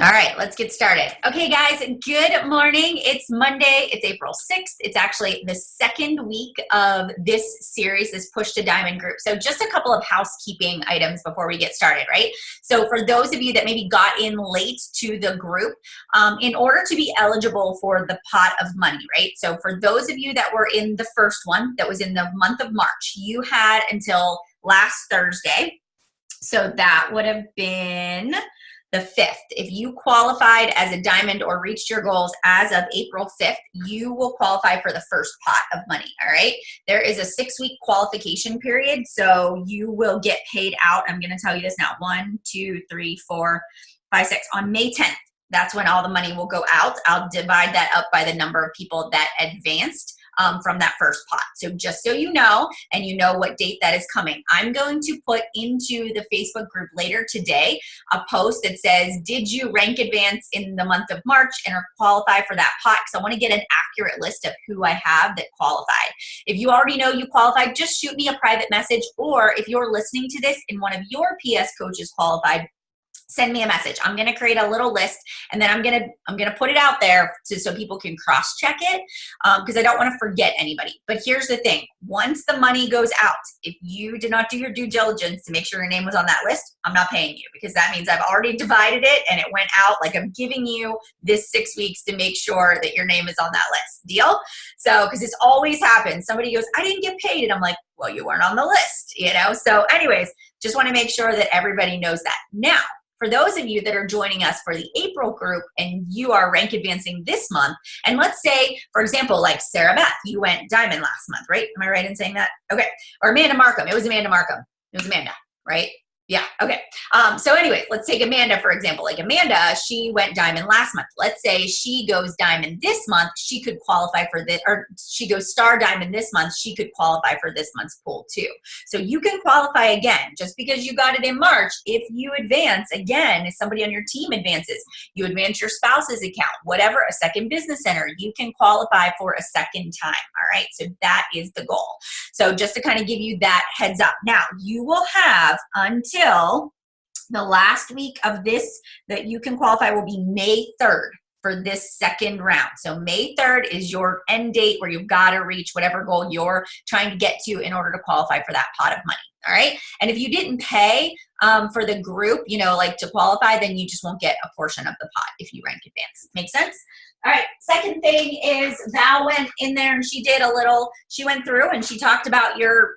All right, let's get started. Okay, guys, good morning. It's Monday. It's April 6th. It's actually the second week of this series, this Push to Diamond group. So just a couple of housekeeping items before we get started, right? So for those of you that maybe got in late to the group, in order to be eligible for the pot of money, right? So for those of you that were in the first one, that was in the month of March, you had until last Thursday. So that would have been the 5th. If you qualified as a diamond or reached your goals as of April 5th, you will qualify for the first pot of money, all right? There is a 6-week qualification period, so you will get paid out. I'm gonna tell you this now, 1, 2, 3, 4, 5, 6. On May 10th, that's when all the money will go out. I'll divide that up by the number of people that advanced from that first pot. So just so you know, and you know what date that is coming, I'm going to put into the Facebook group later today a post that says, did you rank advance in the month of March and are qualified for that pot? Because I want to get an accurate list of who I have that qualified. If you already know you qualified, just shoot me a private message, or if you're listening to this and one of your PS coaches qualified, send me a message. I'm going to create a little list, and then I'm going to put it out there so people can cross-check it, because I don't want to forget anybody. But here's the thing. Once the money goes out, if you did not do your due diligence to make sure your name was on that list, I'm not paying you, because that means I've already divided it and it went out. Like, I'm giving you this 6 weeks to make sure that your name is on that list. Deal? So, because this always happens. Somebody goes, I didn't get paid. And I'm like, well, you weren't on the list, you know? So anyways, just want to make sure that everybody knows that. Now, for those of you that are joining us for the April group and you are rank advancing this month, and let's say, for example, like Sarah Beth, you went diamond last month, right? Am I right in saying that? Okay. Or Amanda Markham. It was Amanda Markham. It was Amanda, right? Yeah, okay. So anyways, let's take Amanda, for example. Like Amanda, she went diamond last month. Let's say she goes diamond this month, she could qualify for this, or she goes star diamond this month, she could qualify for this month's pool too. So you can qualify again, just because you got it in March. If you advance again, if somebody on your team advances, you advance your spouse's account, whatever, a second business center, you can qualify for a second time, all right? So that is the goal. So just to kind of give you that heads up. Now, you will have until the last week of this that you can qualify will be May 3rd for this second round. So May 3rd is your end date where you've got to reach whatever goal you're trying to get to in order to qualify for that pot of money. All right. And if you didn't pay for the group, you know, like to qualify, then you just won't get a portion of the pot if you rank advance. Make sense? All right. Second thing is Val went in there and she went through and she talked about your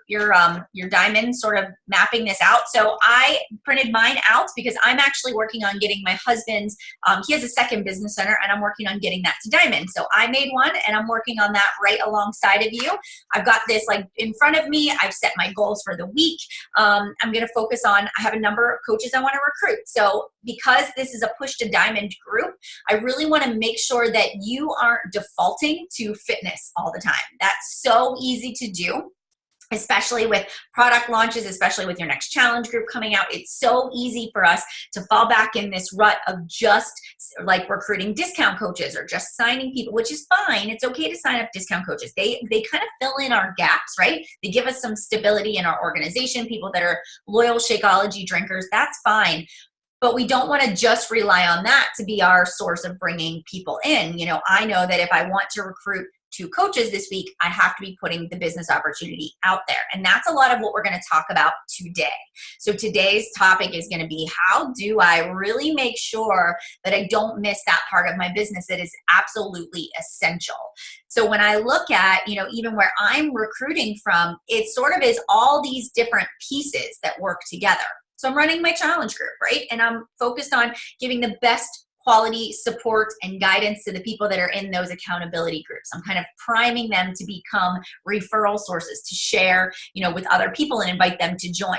diamond, sort of mapping this out. So I printed mine out because I'm actually working on getting my husband's, he has a second business center and I'm working on getting that to diamond. So I made one and I'm working on that right alongside of you. I've got this like in front of me. I've set my goals for the week. I'm going to focus on, I have a number of coaches I want to recruit. So because this is a Push to Diamond group, I really want to make sure that you aren't defaulting to fitness all the time. That's so easy to do, especially with product launches, especially with your next challenge group coming out. It's so easy for us to fall back in this rut of just like recruiting discount coaches or just signing people, which is fine. It's okay to sign up discount coaches. They kind of fill in our gaps, right? They give us some stability in our organization, people that are loyal Shakeology drinkers, that's fine. But we don't want to just rely on that to be our source of bringing people in. You know, I know that if I want to recruit 2 coaches this week, I have to be putting the business opportunity out there. And that's a lot of what we're going to talk about today. So today's topic is going to be, how do I really make sure that I don't miss that part of my business that is absolutely essential? So when I look at, you know, even where I'm recruiting from, it sort of is all these different pieces that work together. So I'm running my challenge group, right? And I'm focused on giving the best quality support and guidance to the people that are in those accountability groups. I'm kind of priming them to become referral sources, to share, you know, with other people and invite them to join.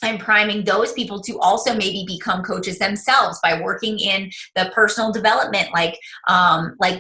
I'm priming those people to also maybe become coaches themselves by working in the personal development, like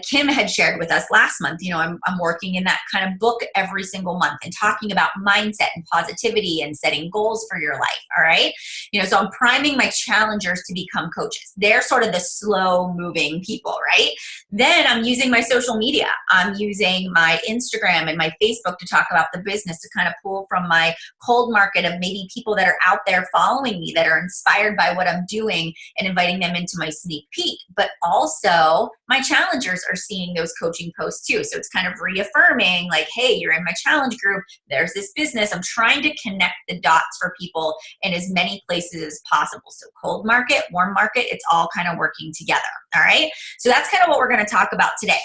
Kim had shared with us last month. You know, I'm working in that kind of book every single month and talking about mindset and positivity and setting goals for your life. All right. You know, so I'm priming my challengers to become coaches. They're sort of the slow moving people, right? Then I'm using my social media. I'm using my Instagram and my Facebook to talk about the business, to kind of pull from my cold market of maybe people that are out there following me that are inspired by what I'm doing and inviting them into my sneak peek. But also my challengers are seeing those coaching posts too. So it's kind of reaffirming like, hey, you're in my challenge group. There's this business. I'm trying to connect the dots for people in as many places as possible. So cold market, warm market, it's all kind of working together. All right. So that's kind of what we're going to talk about today.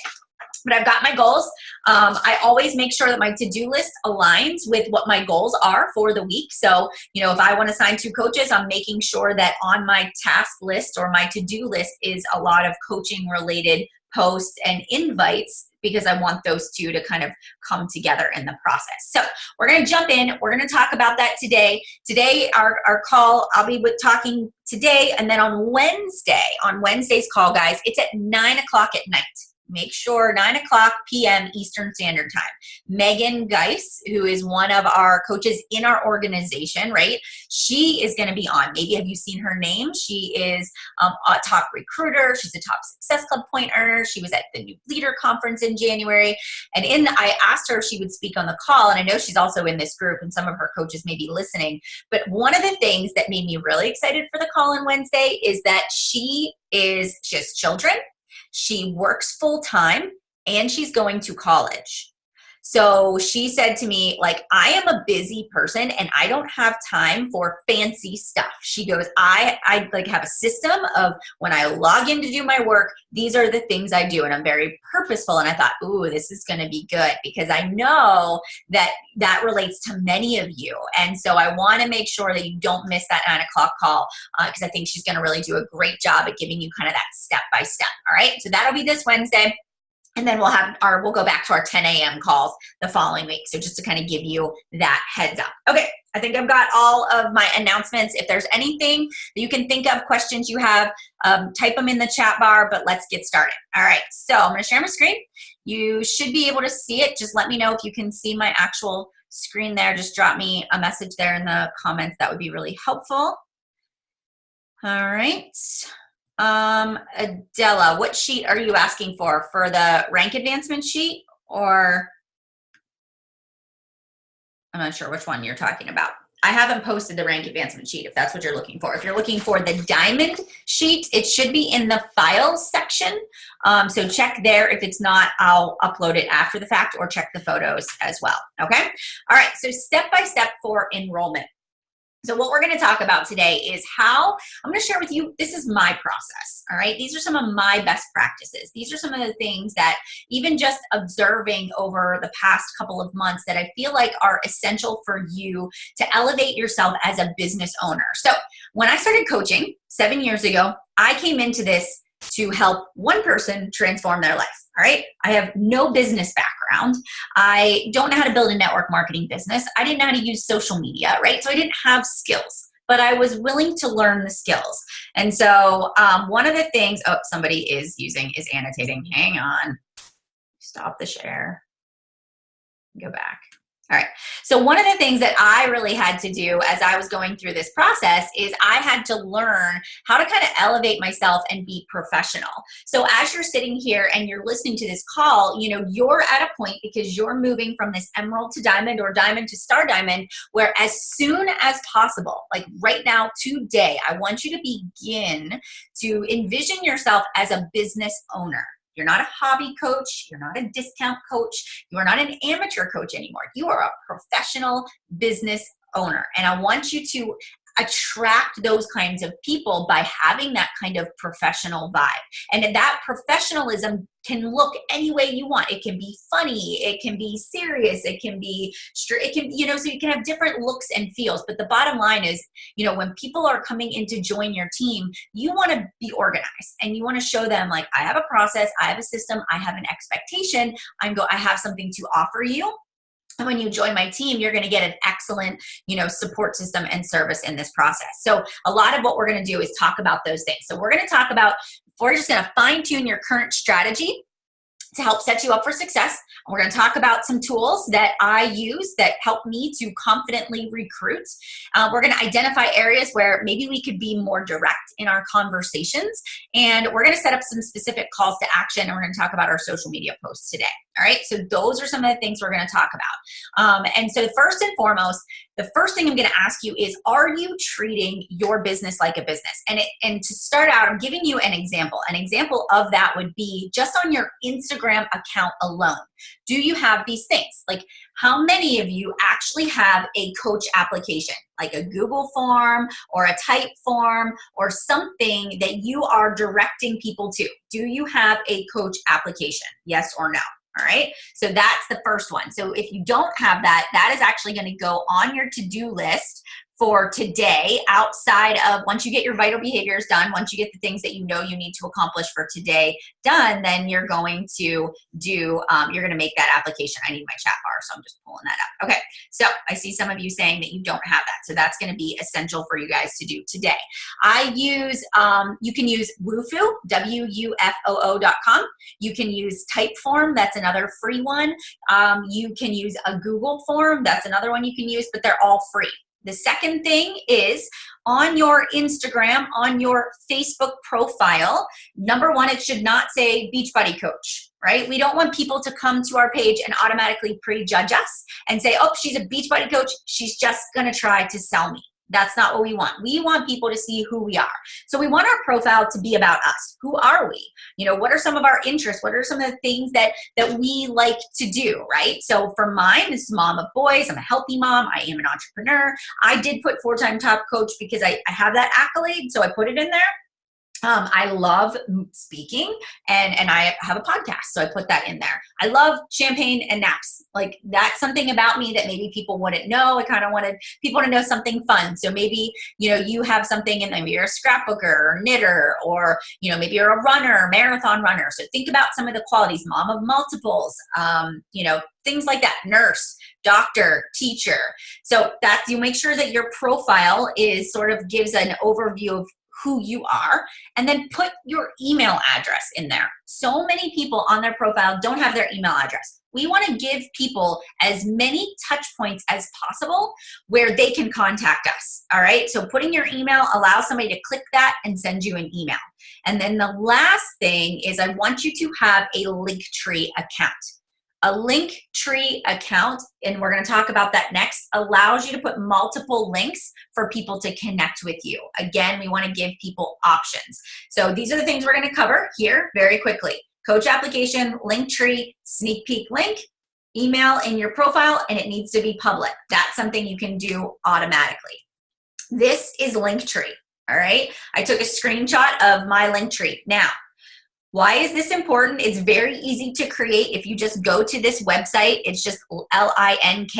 But I've got my goals. I always make sure that my to-do list aligns with what my goals are for the week. So, if I want to sign 2 coaches, I'm making sure that on my task list or my to-do list is a lot of coaching related posts and invites, because I want those 2 to kind of come together in the process. So we're going to jump in. We're going to talk about that today. Today, our call, I'll be talking today, and then on Wednesday's call, guys, it's at 9 o'clock at night. Make sure 9 o'clock p.m. Eastern Standard Time. Megan Geis, who is one of our coaches in our organization, right? She is going to be on. Maybe have you seen her name? She is a top recruiter. She's a top Success Club point earner. She was at the New Leader Conference in January. And I asked her if she would speak on the call. And I know she's also in this group and some of her coaches may be listening. But one of the things that made me really excited for the call on Wednesday is that she has children. She works full time and she's going to college. So she said to me, like, I am a busy person and I don't have time for fancy stuff. She goes, I like have a system of when I log in to do my work, these are the things I do. And I'm very purposeful. And I thought, ooh, this is going to be good because I know that relates to many of you. And so I want to make sure that you don't miss that 9 o'clock call because I think she's going to really do a great job at giving you kind of that step by step. All right. So that'll be this Wednesday. And then we'll go back to our 10 a.m. calls the following week. So just to kind of give you that heads up. Okay, I think I've got all of my announcements. If there's anything that you can think of, questions you have, type them in the chat bar, but let's get started. All right, so I'm gonna share my screen. You should be able to see it. Just let me know if you can see my actual screen there. Just drop me a message there in the comments. That would be really helpful. All right. Adela, what sheet are you asking for the rank advancement sheet, or I'm not sure which one you're talking about. I haven't posted the rank advancement sheet if that's what you're looking for. If you're looking for the diamond sheet, it should be in the files section. So check there. If it's not, I'll upload it after the fact or check the photos as well. Okay. All right. So step by step for enrollment. So what we're going to talk about today is how I'm going to share with you, this is my process, all right? These are some of my best practices. These are some of the things that even just observing over the past couple of months that I feel like are essential for you to elevate yourself as a business owner. So when I started coaching 7 years ago, I came into this to help one person transform their life. All right. I have no business background. I don't know how to build a network marketing business. I didn't know how to use social media, right? So I didn't have skills, but I was willing to learn the skills. And so one of the things, somebody is annotating. Hang on. Stop the share. Go back. All right. So one of the things that I really had to do as I was going through this process is I had to learn how to kind of elevate myself and be professional. So as you're sitting here and you're listening to this call, you're at a point because you're moving from this emerald to diamond or diamond to star diamond, where as soon as possible, like right now, today, I want you to begin to envision yourself as a business owner. You're not a hobby coach. You're not a discount coach. You are not an amateur coach anymore. You are a professional business owner. And I want you to attract those kinds of people by having that kind of professional vibe. And that professionalism can look any way you want. It can be funny. It can be serious. It can be straight. It can, so you can have different looks and feels. But the bottom line is, when people are coming in to join your team, you want to be organized and you want to show them like, I have a process, I have a system, I have an expectation. I have something to offer you. And when you join my team, you're going to get an excellent, support system and service in this process. So a lot of what we're going to do is talk about those things. So we're just going to fine tune your current strategy. to help set you up for success. And we're going to talk about some tools that I use that help me to confidently recruit. We're going to identify areas where maybe we could be more direct in our conversations. And we're going to set up some specific calls to action. And we're going to talk about our social media posts today. All right. So those are some of the things we're going to talk about. And so first and foremost, the first thing I'm going to ask you is, are you treating your business like a business? And to start out, I'm giving you an example. An example of that would be just on your Instagram account alone. Do you have these things? Like, how many of you actually have a coach application, like a Google form or a type form or something that you are directing people to? Do you have a coach application? Yes or no? All right. So that's the first one. So if you don't have that, that is actually going to go on your to-do list for today, outside of once you get your vital behaviors done, once you get the things that you know you need to accomplish for today done, then you're going to do, you're going to make that application. I need my chat bar, so I'm just pulling that up. Okay, so I see some of you saying that you don't have that. So that's going to be essential for you guys to do today. I use, you can use Wufoo, WUFOO.com. You can use Typeform, that's another free one. You can use a Google form, that's another one you can use, but they're all free. The second thing is, on your Instagram, on your Facebook profile, number one, it should not say Beachbody Coach, right? We don't want people to come to our page and automatically prejudge us and say, oh, she's a Beachbody Coach, she's just gonna try to sell me. That's not what we want. We want people to see who we are. So we want our profile to be about us. Who are we? You know, what are some of our interests? What are some of the things that we like to do, right? So for mine, this is mom of boys. I'm a healthy mom. I am an entrepreneur. I did put 4-time top coach because I have that accolade, so I put it in there. I love speaking and I have a podcast, so I put that in there. I love champagne and naps. Like, that's something about me that maybe people wouldn't know. I kind of wanted people to know something fun. So maybe, you know, you have something and maybe you're a scrapbooker or knitter, or, you know, maybe you're a runner, marathon runner. So think about some of the qualities, mom of multiples, you know, things like that, nurse, doctor, teacher. So that you make sure that your profile is sort of gives an overview of who you are, and then put your email address in there. So many people on their profile don't have their email address. We want to give people as many touch points as possible where they can contact us. All right. So putting your email allows somebody to click that and send you an email. And then the last thing is, I want you to have a Linktree account. A Linktree account, and we're going to talk about that next, allows you to put multiple links for people to connect with you. Again, we want to give people options. So these are the things we're going to cover here very quickly. Coach application, Linktree, sneak peek link, email in your profile, and it needs to be public. That's something you can do automatically. This is Linktree, all right? I took a screenshot of my Linktree. Now, why is this important? It's very easy to create. If you just go to this website, it's just linktr.ee.com.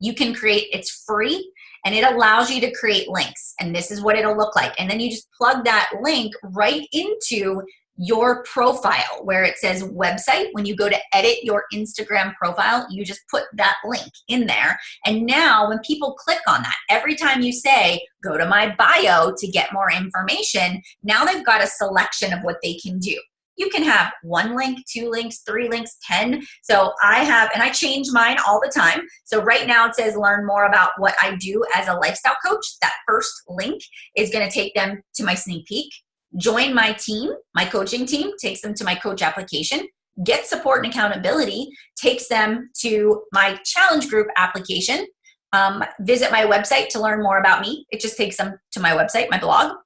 You can create, it's free, and it allows you to create links. And this is what it'll look like. And then you just plug that link right into your profile where it says website. When you go to edit your Instagram profile, you just put that link in there. And now when people click on that, every time you say, go to my bio to get more information, now they've got a selection of what they can do. You can have 1 link, 2 links, 3 links, 10. So I have, and I change mine all the time. So right now it says learn more about what I do as a lifestyle coach. That first link is going to take them to my sneak peek. Join my team, my coaching team, takes them to my coach application. Get support and accountability takes them to my challenge group application. Visit my website to learn more about me. It just takes them to my website, my blog.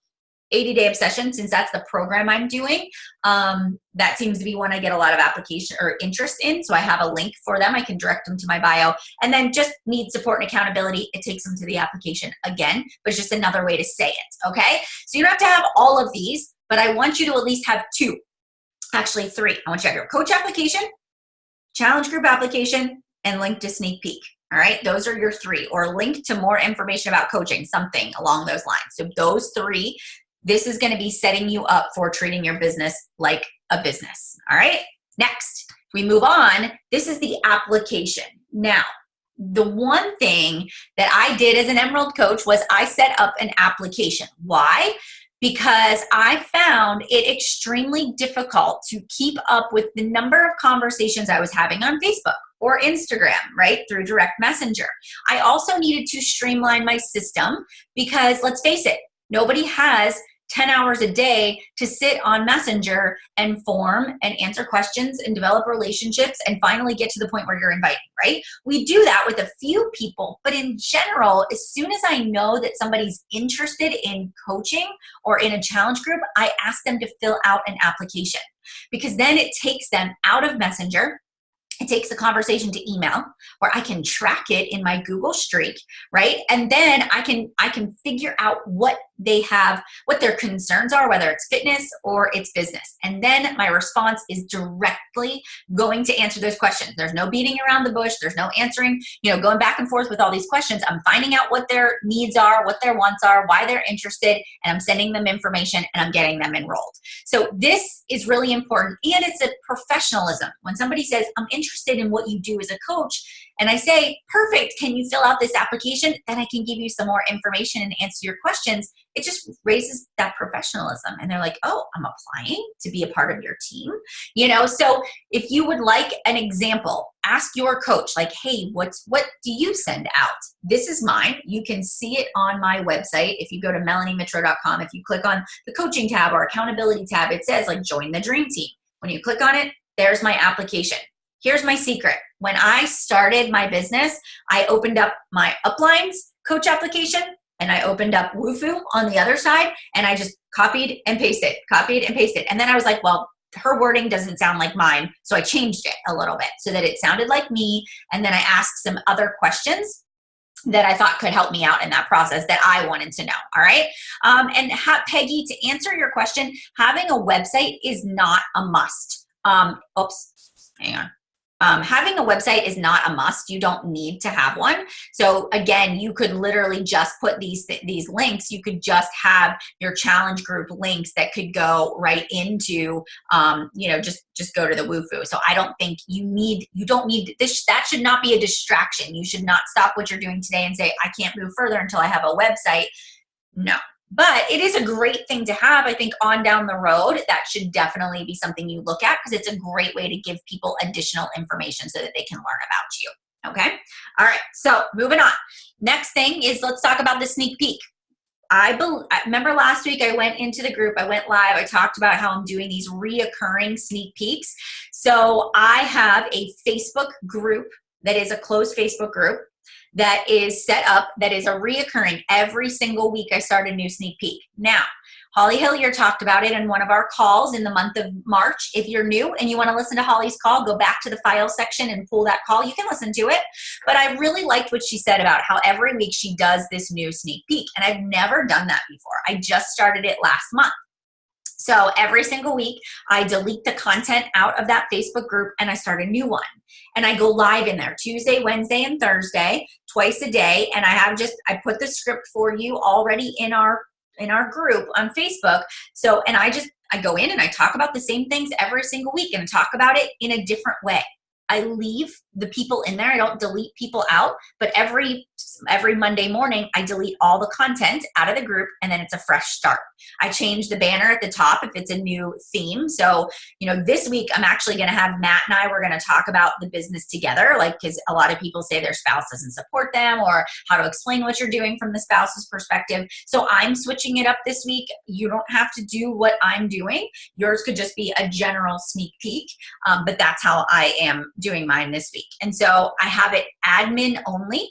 80-Day Obsession, since that's the program I'm doing, that seems to be one I get a lot of application or interest in. So I have a link for them. I can direct them to my bio. And then just need support and accountability, it takes them to the application again, but it's just another way to say it, okay? So you don't have to have all of these, but I want you to at least have 2, actually 3. I want you to have your coach application, challenge group application, and link to sneak peek. All right, those are your 3, or link to more information about coaching, something along those lines. So those 3, this is going to be setting you up for treating your business like a business. All right, next, we move on. This is the application. Now, the one thing that I did as an Emerald coach was I set up an application. Why? because I found it extremely difficult to keep up with the number of conversations I was having on Facebook or Instagram, right, through direct messenger. I also needed to streamline my system because let's face it, nobody has 10 hours a day to sit on Messenger and form and answer questions and develop relationships and finally get to the point where you're inviting, right? We do that with a few people, but in general, as soon as I know that somebody's interested in coaching or in a challenge group, I ask them to fill out an application because then it takes them out of Messenger. It takes the conversation to email where I can track it in my Google Streak, right? And then I can figure out what they have, what their concerns are, whether it's fitness or it's business. And then my response is directly going to answer those questions. There's no beating around the bush. There's no answering, going back and forth with all these questions. I'm finding out what their needs are, what their wants are, why they're interested, and I'm sending them information and I'm getting them enrolled. So this is really important. And it's a professionalism. When somebody says, I'm interested in what you do as a coach, and I say, perfect, can you fill out this application? Then I can give you some more information and answer your questions. It just raises that professionalism. And they're like, oh, I'm applying to be a part of your team. So if you would like an example, ask your coach, like, hey, what do you send out? This is mine. You can see it on my website. If you go to melaniemitro.com, if you click on the coaching tab or accountability tab, it says like join the dream team. When you click on it, there's my application. Here's my secret. When I started my business, I opened up my Uplines coach application and I opened up Wufoo on the other side and I just copied and pasted. And then I was like, well, her wording doesn't sound like mine. So I changed it a little bit so that it sounded like me. And then I asked some other questions that I thought could help me out in that process that I wanted to know. All right. Peggy, to answer your question, having a website is not a must. Hang on. Having a website is not a must. You don't need to have one. So again, you could literally just put these links. You could just have your challenge group links that could go right into, just go to the Wufoo. So I don't think you don't need this. That should not be a distraction. You should not stop what you're doing today and say, I can't move further until I have a website. No. But it is a great thing to have. I think on down the road, that should definitely be something you look at because it's a great way to give people additional information so that they can learn about you. Okay? All right. So moving on. Next thing is let's talk about the sneak peek. I remember last week I went into the group, I went live, I talked about how I'm doing these reoccurring sneak peeks. So I have a Facebook group that is a closed Facebook group that is set up, that is a reoccurring. Every single week I start a new sneak peek. Now, Holly Hillier talked about it in one of our calls in the month of March. If you're new and you want to listen to Holly's call, go back to the file section and pull that call. You can listen to it. But I really liked what she said about how every week she does this new sneak peek. And I've never done that before. I just started it last month. So every single week, I delete the content out of that Facebook group and I start a new one. And I go live in there Tuesday, Wednesday, and Thursday, twice a day. And I put the script for you already in our group on Facebook. So, and I go in and I talk about the same things every single week and talk about it in a different way. I leave the people in there. I don't delete people out, but every Monday morning, I delete all the content out of the group and then it's a fresh start. I change the banner at the top if it's a new theme. So, this week I'm actually going to have Matt and we're going to talk about the business together, because a lot of people say their spouse doesn't support them or how to explain what you're doing from the spouse's perspective. So I'm switching it up this week. You don't have to do what I'm doing. Yours could just be a general sneak peek, but that's how I am doing mine this week. And so I have it admin only.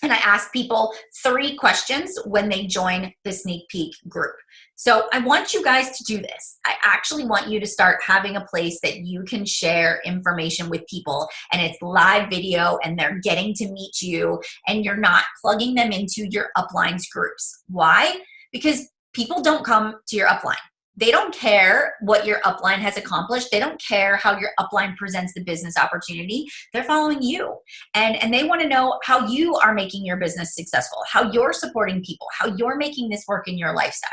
And I ask people 3 questions when they join the sneak peek group. So I want you guys to do this. I actually want you to start having a place that you can share information with people and it's live video and they're getting to meet you and you're not plugging them into your uplines groups. Why? Because people don't come to your upline. They don't care what your upline has accomplished. They don't care how your upline presents the business opportunity. They're following you. And they want to know how you are making your business successful, how you're supporting people, how you're making this work in your lifestyle.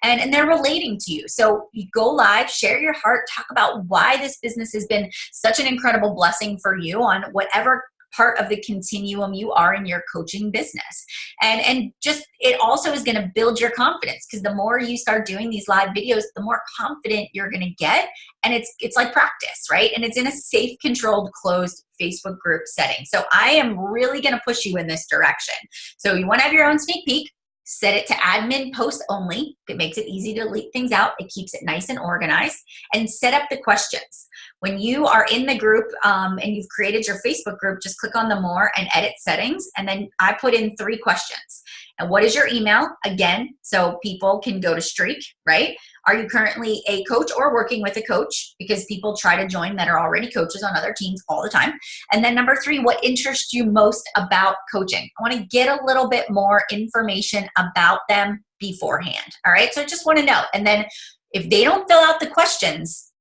And they're relating to you. So you go live, share your heart, talk about why this business has been such an incredible blessing for you on whatever part of the continuum you are in your coaching business. And just, it also is going to build your confidence, because the more you start doing these live videos, the more confident you're going to get. And it's like practice, right? And it's in a safe, controlled, closed Facebook group setting. So I am really going to push you in this direction. So you want to have your own sneak peek. Set it to admin post only. It makes it easy to delete things out. It keeps it nice and organized. And set up the questions. When you are in the group and you've created your Facebook group, just click on the more and edit settings. And then I put in 3 questions. And what is your email? Again, so people can go to Streak, right? Are you currently a coach or working with a coach? Because people try to join that are already coaches on other teams all the time. And then number 3, what interests you most about coaching? I want to get a little bit more information about them beforehand. All right, so I just want to know. And then if they don't fill out the questions,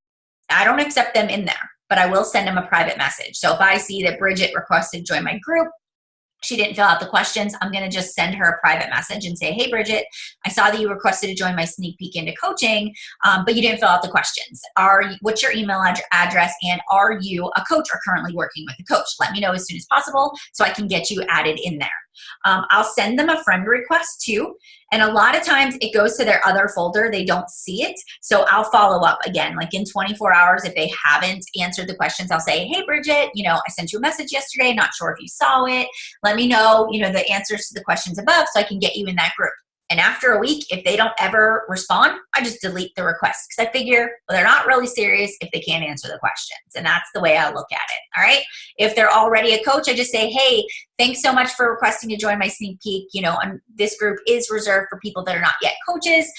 I don't accept them in there, but I will send them a private message. So if I see that Bridget requested join my group, she didn't fill out the questions, I'm going to just send her a private message and say, hey, Bridget, I saw that you requested to join my sneak peek into coaching, but you didn't fill out the questions. What's your email address, and are you a coach or currently working with a coach? Let me know as soon as possible so I can get you added in there. I'll send them a friend request too. And a lot of times it goes to their other folder. They don't see it. So I'll follow up again, like in 24 hours. If they haven't answered the questions, I'll say, hey, Bridget, I sent you a message yesterday. Not sure if you saw it. Let me know, the answers to the questions above so I can get you in that group. And after a week, if they don't ever respond, I just delete the request, because I figure, well, they're not really serious if they can't answer the questions. And that's the way I look at it. All right. If they're already a coach, I just say, hey, thanks so much for requesting to join my sneak peek. And this group is reserved for people that are not yet coaches.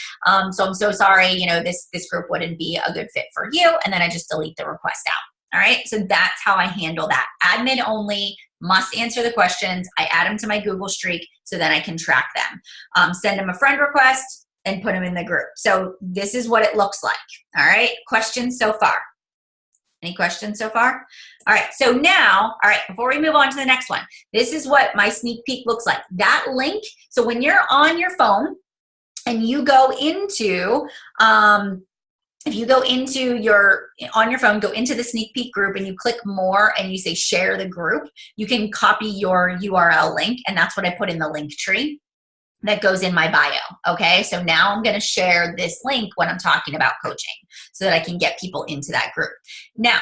So I'm so sorry, this group wouldn't be a good fit for you. And then I just delete the request out. All right. So that's how I handle that. Admin only, must answer the questions. I add them to my Google Streak so then I can track them. Send them a friend request and put them in the group. So this is what it looks like. All right. Questions so far? Any questions so far? All right. So now, all right, before we move on to the next one, this is what my sneak peek looks like. That link. So when you're on your phone and you go into, if you go into on your phone, go into the sneak peek group and you click more and you say share the group, you can copy your URL link. And that's what I put in the link tree that goes in my bio. Okay. So now I'm going to share this link when I'm talking about coaching so that I can get people into that group. Now,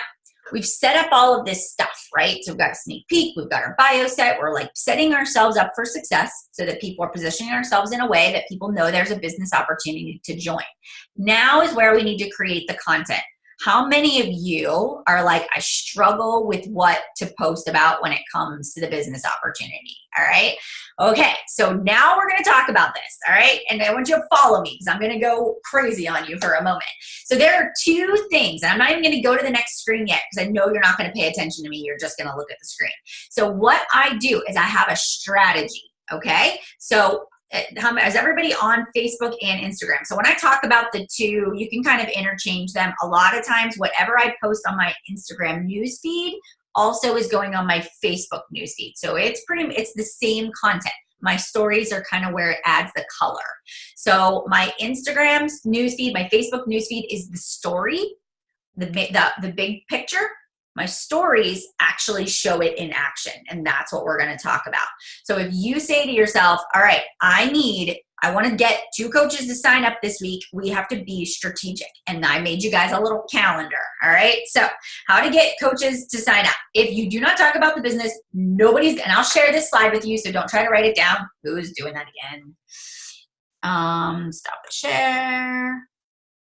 we've set up all of this stuff, right? So we've got a sneak peek, we've got our bio set, we're like setting ourselves up for success so that people are positioning ourselves in a way that people know there's a business opportunity to join. Now is where we need to create the content. How many of you are like, I struggle with what to post about when it comes to the business opportunity? All right. Okay. So now we're going to talk about this. All right. And I want you to follow me because I'm going to go crazy on you for a moment. So there are 2 things, and I'm not even going to go to the next screen yet because I know you're not going to pay attention to me. You're just going to look at the screen. So what I do is I have a strategy. Okay. So is everybody on Facebook and Instagram? So when I talk about the 2, you can kind of interchange them. A lot of times, whatever I post on my Instagram newsfeed also is going on my Facebook newsfeed. So it's the same content. My stories are kind of where it adds the color. So my Instagram's newsfeed, my Facebook newsfeed is the story, the big picture. My stories actually show it in action, and that's what we're going to talk about. So if you say to yourself, all right, I want to get 2 coaches to sign up this week, we have to be strategic. And I made you guys a little calendar. All right. So how to get coaches to sign up. If you do not talk about the business, and I'll share this slide with you. So don't try to write it down. Who's doing that again? Stop the share.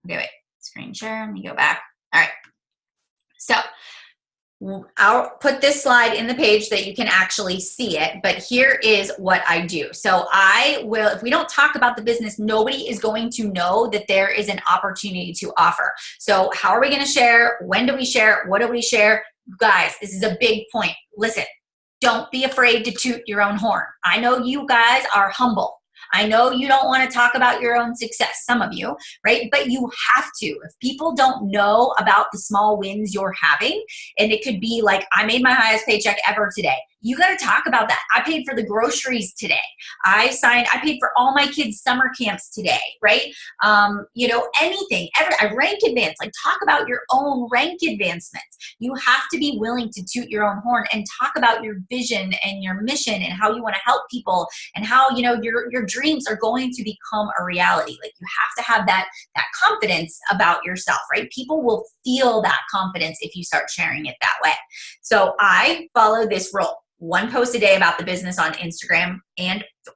Okay, wait, screen share. Let me go back. All right. So I'll put this slide in the page that you can actually see it, but here is what I do. So if we don't talk about the business, nobody is going to know that there is an opportunity to offer. So how are we going to share? When do we share? What do we share? Guys, this is a big point. Listen, don't be afraid to toot your own horn. I know you guys are humble. I know you don't want to talk about your own success, some of you, right? But you have to. If people don't know about the small wins you're having, and it could be like, I made my highest paycheck ever today. you got to talk about that. I paid for the groceries today. I paid for all my kids' summer camps today, right? Anything, I rank advance, like talk about your own rank advancements. You have to be willing to toot your own horn and talk about your vision and your mission and how you want to help people and how, your dreams are going to become a reality. Like you have to have that confidence about yourself, right? People will feel that confidence if you start sharing it that way. So I follow this rule. One post a day about the business on Instagram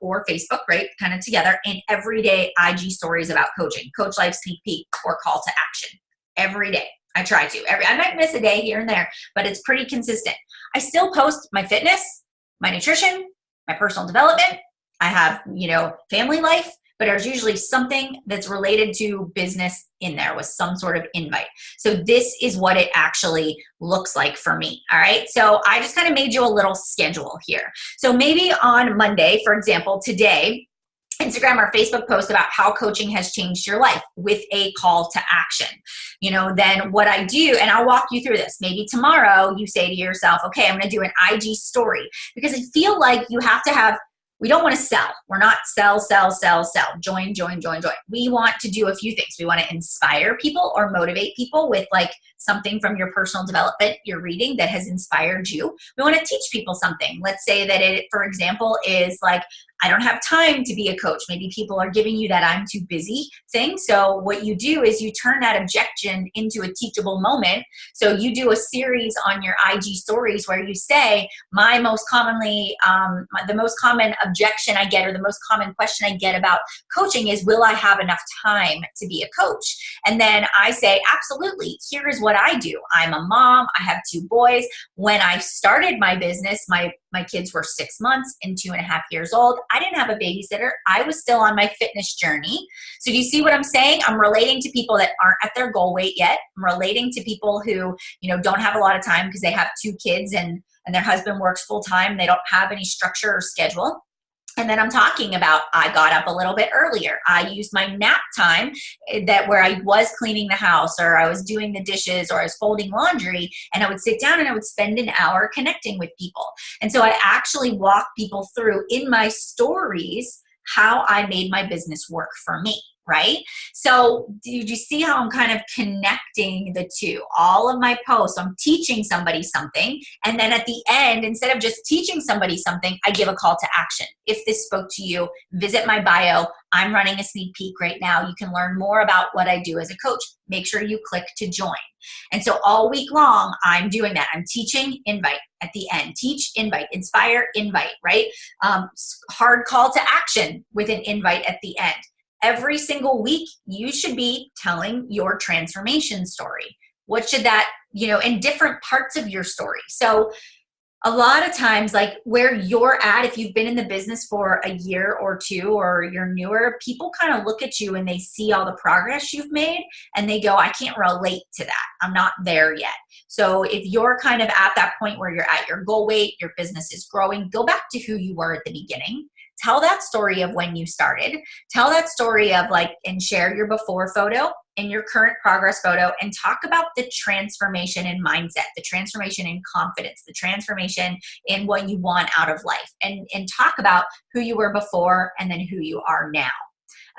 or Facebook, right? Kind of together, and everyday IG stories about coaching, Coach Life Sneak Peek, or call to action every day. I try to. I might miss a day here and there, but it's pretty consistent. I still post my fitness, my nutrition, my personal development. I have, family life, but there's usually something that's related to business in there with some sort of invite. So this is what it actually looks like for me. All right. So I just kind of made you a little schedule here. So maybe on Monday, for example, today, Instagram or Facebook post about how coaching has changed your life with a call to action. Then what I do, and I'll walk you through this. Maybe tomorrow you say to yourself, okay, I'm going to do an IG story, because I feel like you have to have, we don't want to sell. We're not sell. Join. We want to do a few things. We want to inspire people or motivate people with like something from your personal development you're reading that has inspired you. We want to teach people something. Let's say that it, for example, is like, I don't have time to be a coach. Maybe people are giving you that I'm too busy thing. So what you do is you turn that objection into a teachable moment. So you do a series on your IG stories where you say, the most common objection I get, or the most common question I get about coaching is, will I have enough time to be a coach? And then I say, absolutely. Here is what I do. I'm a mom. I have 2 boys. When I started my business, my kids were 6 months and 2.5 years old. I didn't have a babysitter. I was still on my fitness journey. So do you see what I'm saying? I'm relating to people that aren't at their goal weight yet. I'm relating to people who, don't have a lot of time because they have 2 kids and their husband works full time. They don't have any structure or schedule. And then I'm talking about, I got up a little bit earlier. I used my nap time where I was cleaning the house, or I was doing the dishes, or I was folding laundry, and I would sit down and I would spend an hour connecting with people. And so I actually walk people through in my stories how I made my business work for me. Right? So do you see how I'm kind of connecting the two? All of my posts, I'm teaching somebody something. And then at the end, instead of just teaching somebody something, I give a call to action. If this spoke to you, visit my bio. I'm running a sneak peek right now. You can learn more about what I do as a coach. Make sure you click to join. And so all week long, I'm doing that. I'm teaching, invite at the end. Teach, invite, inspire, invite, right? Hard call to action with an invite at the end. Every single week, you should be telling your transformation story. What should that, in different parts of your story. So a lot of times, like where you're at, if you've been in the business for a year or 2, or you're newer, people kind of look at you and they see all the progress you've made and they go, I can't relate to that. I'm not there yet. So if you're kind of at that point where you're at your goal weight, your business is growing, go back to who you were at the beginning. Tell that story of when you started. Tell that story of and share your before photo and your current progress photo, and talk about the transformation in mindset, the transformation in confidence, the transformation in what you want out of life, and talk about who you were before and then who you are now.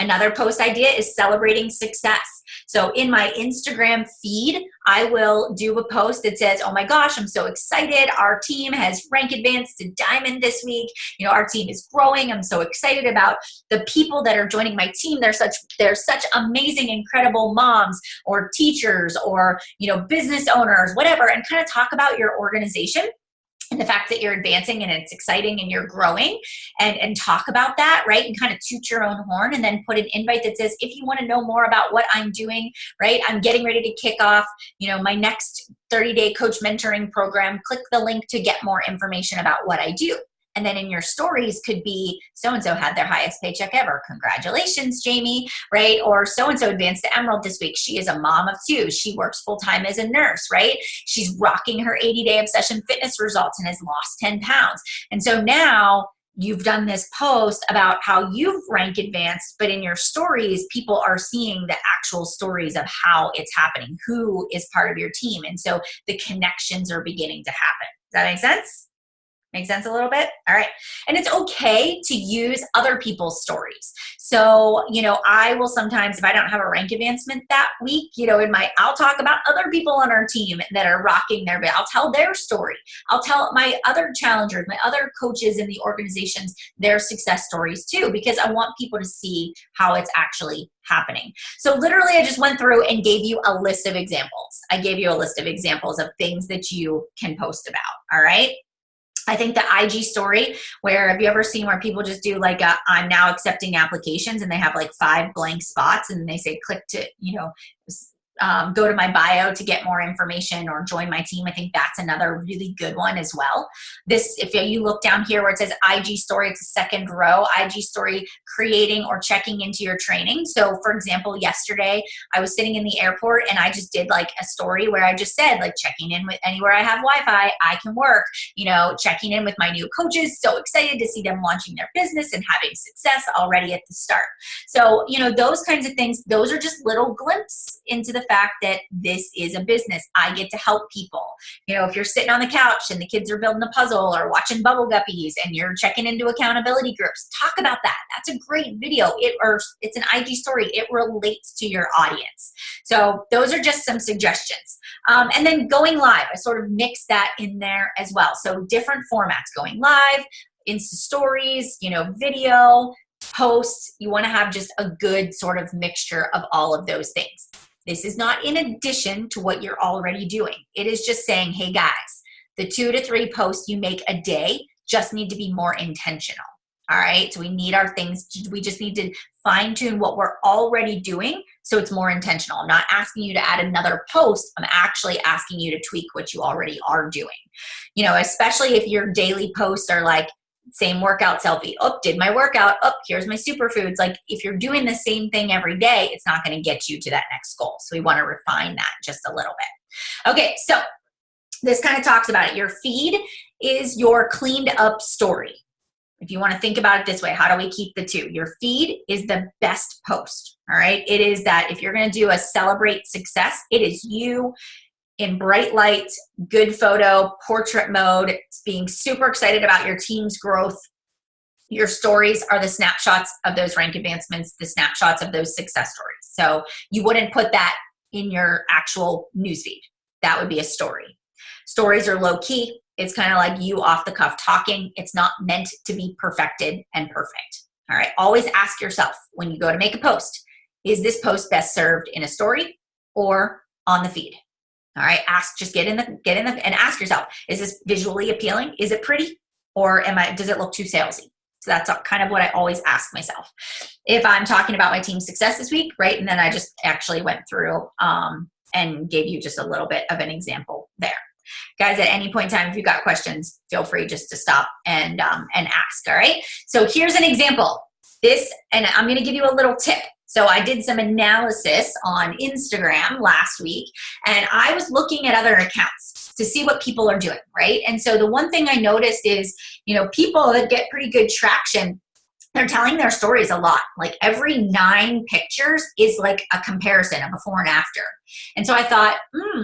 Another post idea is celebrating success. So in my Instagram feed, I will do a post that says, oh my gosh, I'm so excited. Our team has rank advanced to diamond this week. Our team is growing. I'm so excited about the people that are joining my team. They're such amazing, incredible moms or teachers or, business owners, whatever, and kind of talk about your organization and the fact that you're advancing and it's exciting and you're growing, and talk about that, right? And kind of toot your own horn, and then put an invite that says, if you want to know more about what I'm doing, right? I'm getting ready to kick off, my next 30-day coach mentoring program. Click the link to get more information about what I do. And then in your stories could be, so-and-so had their highest paycheck ever. Congratulations, Jamie, right? Or so-and-so advanced to Emerald this week. She is a mom of 2. She works full-time as a nurse, right? She's rocking her 80-day obsession fitness results and has lost 10 pounds. And so now you've done this post about how you've rank advanced, but in your stories, people are seeing the actual stories of how it's happening, who is part of your team. And so the connections are beginning to happen. Does that make sense? Make sense a little bit? All right. And it's okay to use other people's stories. So, I will sometimes, if I don't have a rank advancement that week, I'll talk about other people on our team that are rocking their bit. I'll tell their story. I'll tell my other challengers, my other coaches in the organizations, their success stories too, because I want people to see how it's actually happening. So literally, I just went through and gave you a list of examples. I gave you a list of examples of things that you can post about. All right. I think the IG story, where have you ever seen where people just do like I'm now accepting applications and they have like 5 blank spots and they say click to, go to my bio to get more information or join my team. I think that's another really good one as well. This, if you look down here where it says IG story, it's a second row, IG story, creating or checking into your training. So for example, yesterday I was sitting in the airport and I just did like a story where I just said like checking in with anywhere I have Wi-Fi, I can work, checking in with my new coaches. So excited to see them launching their business and having success already at the start. So, those kinds of things, those are just little glimpses into the fact that this is a business. I get to help people. If you're sitting on the couch and the kids are building a puzzle or watching Bubble Guppies and you're checking into accountability groups, talk about that. That's a great video. It's an IG story. It relates to your audience. So those are just some suggestions. And then going live, I sort of mix that in there as well. So different formats, going live, Insta stories, video, posts. You want to have just a good sort of mixture of all of those things. This is not in addition to what you're already doing. It is just saying, hey guys, the 2 to 3 posts you make a day just need to be more intentional. All right. So we need our things. We just need to fine tune what we're already doing so it's more intentional. I'm not asking you to add another post. I'm actually asking you to tweak what you already are doing. Especially if your daily posts are like, same workout selfie. Oh, did my workout. Oh, here's my superfoods. Like if you're doing the same thing every day, it's not going to get you to that next goal. So we want to refine that just a little bit. Okay. So this kind of talks about it. Your feed is your cleaned up story. If you want to think about it this way, how do we keep the two? Your feed is the best post. All right. It is that if you're going to do a celebrate success, it is you in bright light, good photo, portrait mode, being super excited about your team's growth. Your stories are the snapshots of those rank advancements, the snapshots of those success stories. So you wouldn't put that in your actual newsfeed. That would be a story. Stories are low key. It's kind of like you off the cuff talking. It's not meant to be perfected and perfect. All right. Always ask yourself when you go to make a post, is this post best served in a story or on the feed? All right, just get in the and ask yourself, is this visually appealing? Is it pretty? Or does it look too salesy? So that's kind of what I always ask myself. If I'm talking about my team's success this week, right? And then I just actually went through and gave you just a little bit of an example there. Guys, at any point in time, if you've got questions, feel free just to stop and ask, all right? So here's an example. And I'm going to give you a little tip. So I did some analysis on Instagram last week, and I was looking at other accounts to see what people are doing, right? And so the one thing I noticed is, people that get pretty good traction, they're telling their stories a lot. Like every 9 pictures is like a comparison of before and after. And so I thought,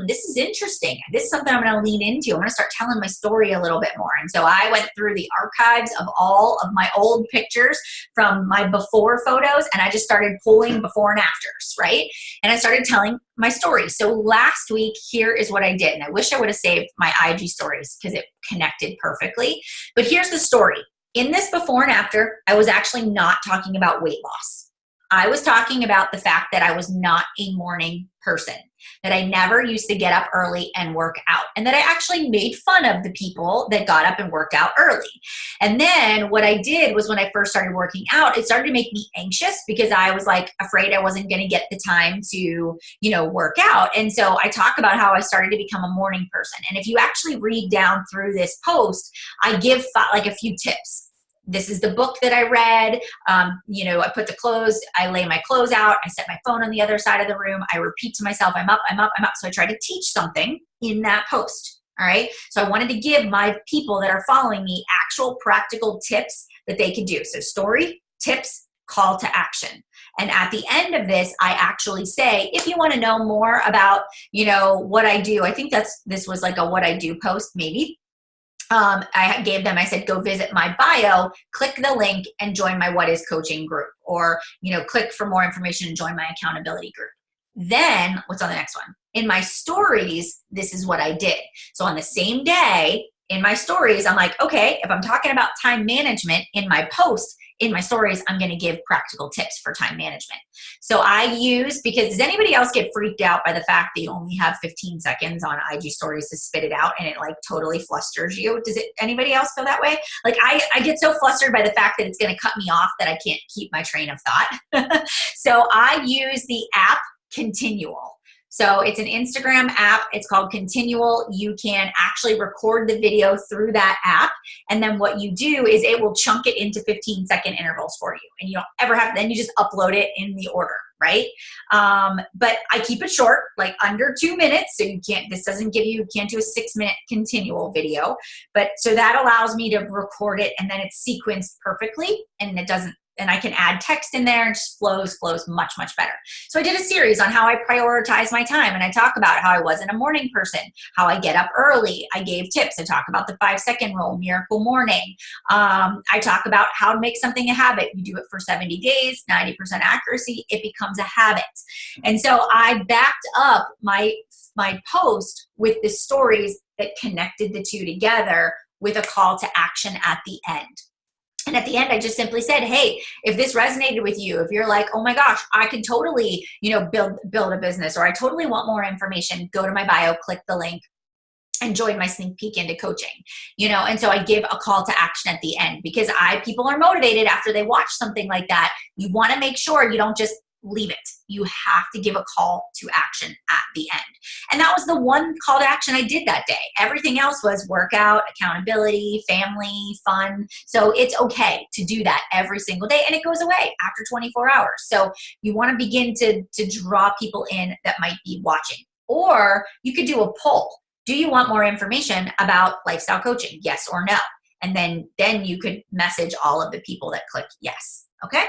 this is interesting. This is something I'm going to lean into. I'm going to start telling my story a little bit more. And so I went through the archives of all of my old pictures from my before photos, and I just started pulling before and afters, right? And I started telling my story. So last week, here is what I did. And I wish I would have saved my IG stories because it connected perfectly. But here's the story. In this before and after, I was actually not talking about weight loss. I was talking about the fact that I was not a morning person, that I never used to get up early and work out, and that I actually made fun of the people that got up and work out early. And then what I did was when I first started working out, it started to make me anxious because I was like afraid I wasn't going to get the time to, work out. And so I talk about how I started to become a morning person. And if you actually read down through this post, I give like a few tips. This is the book that I read. I put I lay my clothes out. I set my phone on the other side of the room. I repeat to myself, I'm up, I'm up, I'm up. So I try to teach something in that post. All right. So I wanted to give my people that are following me actual practical tips that they can do. So story, tips, call to action. And at the end of this, I actually say, if you want to know more about, what I do, I think this was like a what I do post maybe. I gave them, I said, go visit my bio, click the link and join my What is Coaching group, or, click for more information and join my accountability group. Then what's on the next one? In my stories, this is what I did. So on the same day in my stories, I'm like, okay, if I'm talking about time management in my post, in my stories, I'm going to give practical tips for time management. So because does anybody else get freaked out by the fact that you only have 15 seconds on IG stories to spit it out and it like totally flusters you? Does anybody else feel that way? Like I get so flustered by the fact that it's going to cut me off that I can't keep my train of thought. So I use the app Continual. So it's an Instagram app. It's called Continual. You can actually record the video through that app. And then what you do is it will chunk it into 15-second intervals for you. And you don't ever then you just upload it in the order, right? But I keep it short, like under 2 minutes. So you can't do a 6-minute continual video. But so that allows me to record it and then it's sequenced perfectly and I can add text in there and it just flows much, much better. So I did a series on how I prioritize my time, and I talk about how I wasn't a morning person, how I get up early. I gave tips. I talk about the 5-second rule, Miracle Morning. I talk about how to make something a habit. You do it for 70 days, 90% accuracy, it becomes a habit. And so I backed up my post with the stories that connected the two together with a call to action at the end. And at the end, I just simply said, hey, if this resonated with you, if you're like, oh my gosh, I could totally, build a business, or I totally want more information, go to my bio, click the link, and join my sneak peek into coaching, and so I give a call to action at the end because people are motivated after they watch something like that. You want to make sure you don't just leave it. You have to give a call to action at the end. And that was the one call to action I did that day. Everything else was workout, accountability, family, fun. So it's okay to do that every single day, and it goes away after 24 hours. So you want to begin to draw people in that might be watching. Or you could do a poll. Do you want more information about lifestyle coaching? Yes or no? And then you could message all of the people that clicked yes. Okay?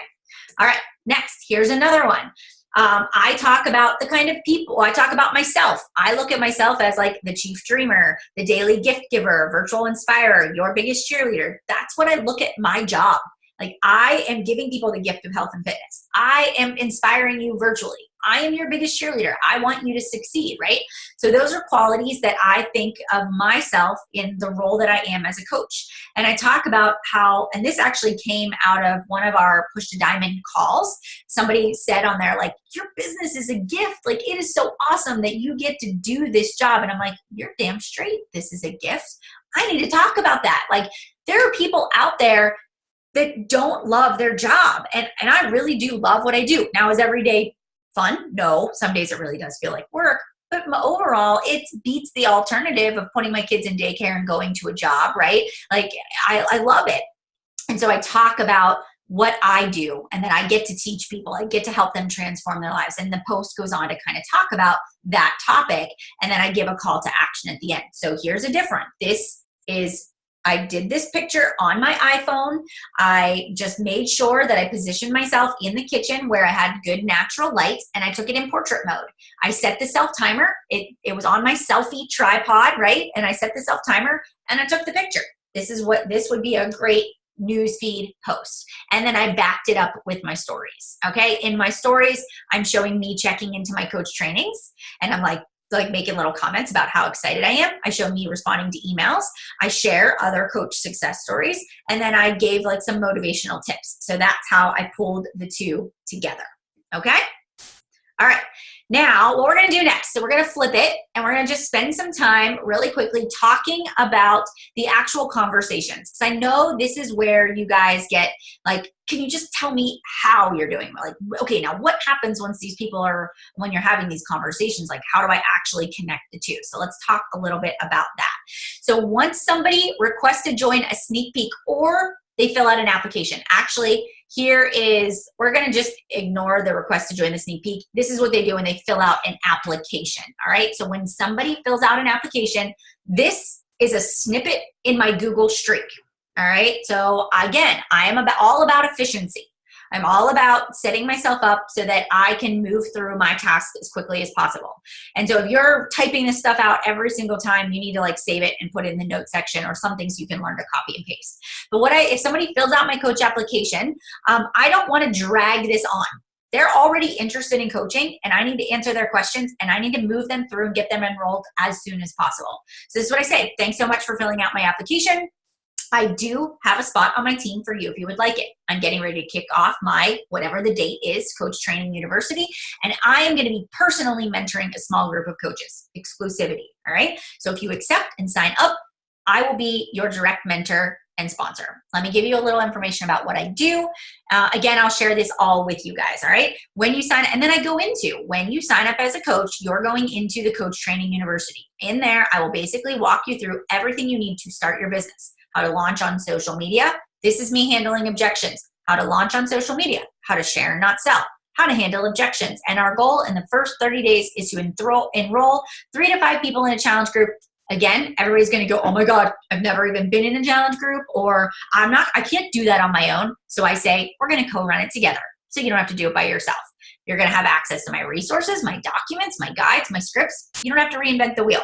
All right, next, here's another one. I talk about the kind of people, I talk about myself. I look at myself as like the chief dreamer, the daily gift giver, virtual inspirer, your biggest cheerleader. That's what I look at my job. Like I am giving people the gift of health and fitness. I am inspiring you virtually. I am your biggest cheerleader. I want you to succeed, right? So those are qualities that I think of myself in the role that I am as a coach. And I talk about how, and this actually came out of one of our Push to Diamond calls. Somebody said on there, like, your business is a gift. Like, it is so awesome that you get to do this job. And I'm like, you're damn straight. This is a gift. I need to talk about that. Like, there are people out there that don't love their job. And I really do love what I do. Now, is every day fun? No. Some days it really does feel like work. But overall, it beats the alternative of putting my kids in daycare and going to a job, right? Like, I love it. And so I talk about what I do, and then I get to teach people. I get to help them transform their lives. And the post goes on to kind of talk about that topic. And then I give a call to action at the end. So here's a different. I did this picture on my iPhone. I just made sure that I positioned myself in the kitchen where I had good natural light, and I took it in portrait mode. I set the self timer. It was on my selfie tripod, right? And I set the self timer and I took the picture. This would be a great newsfeed post. And then I backed it up with my stories. Okay. In my stories, I'm showing me checking into my coach trainings, and I'm like making little comments about how excited I am. I show me responding to emails. I share other coach success stories. And then I gave like some motivational tips. So that's how I pulled the two together. Okay. All right. Now, what we're going to do next, so we're going to flip it, and we're going to just spend some time really quickly talking about the actual conversations. Because I know this is where you guys get like, can you just tell me how you're doing? Like, okay, now what happens when you're having these conversations? Like, how do I actually connect the two? So let's talk a little bit about that. So once somebody requests to join a sneak peek, or they fill out an application, actually, we're going to just ignore the request to join the sneak peek. This is what they do when they fill out an application. All right. So when somebody fills out an application, this is a snippet in my Google streak. All right. So again, I am all about efficiency. I'm all about setting myself up so that I can move through my tasks as quickly as possible. And so if you're typing this stuff out every single time, you need to like save it and put it in the notes section or something so you can learn to copy and paste. But if somebody fills out my coach application, I don't want to drag this on. They're already interested in coaching, and I need to answer their questions, and I need to move them through and get them enrolled as soon as possible. So this is what I say. Thanks so much for filling out my application. I do have a spot on my team for you if you would like it. I'm getting ready to kick off my, whatever the date is, Coach Training University, and I am going to be personally mentoring a small group of coaches, exclusivity, all right? So if you accept and sign up, I will be your direct mentor and sponsor. Let me give you a little information about what I do. Again, I'll share this all with you guys, all right? When you sign, and then I go into, when you sign up as a coach, you're going into the Coach Training University. In there, I will basically walk you through everything you need to start your business, how to launch on social media. This is me handling objections, how to launch on social media, how to share and not sell, how to handle objections. And our goal in the first 30 days is to enroll 3 to 5 people in a challenge group. Again, everybody's going to go, oh my God, I've never even been in a challenge group, or I can't do that on my own. So I say, we're going to co-run it together. So you don't have to do it by yourself. You're going to have access to my resources, my documents, my guides, my scripts. You don't have to reinvent the wheel.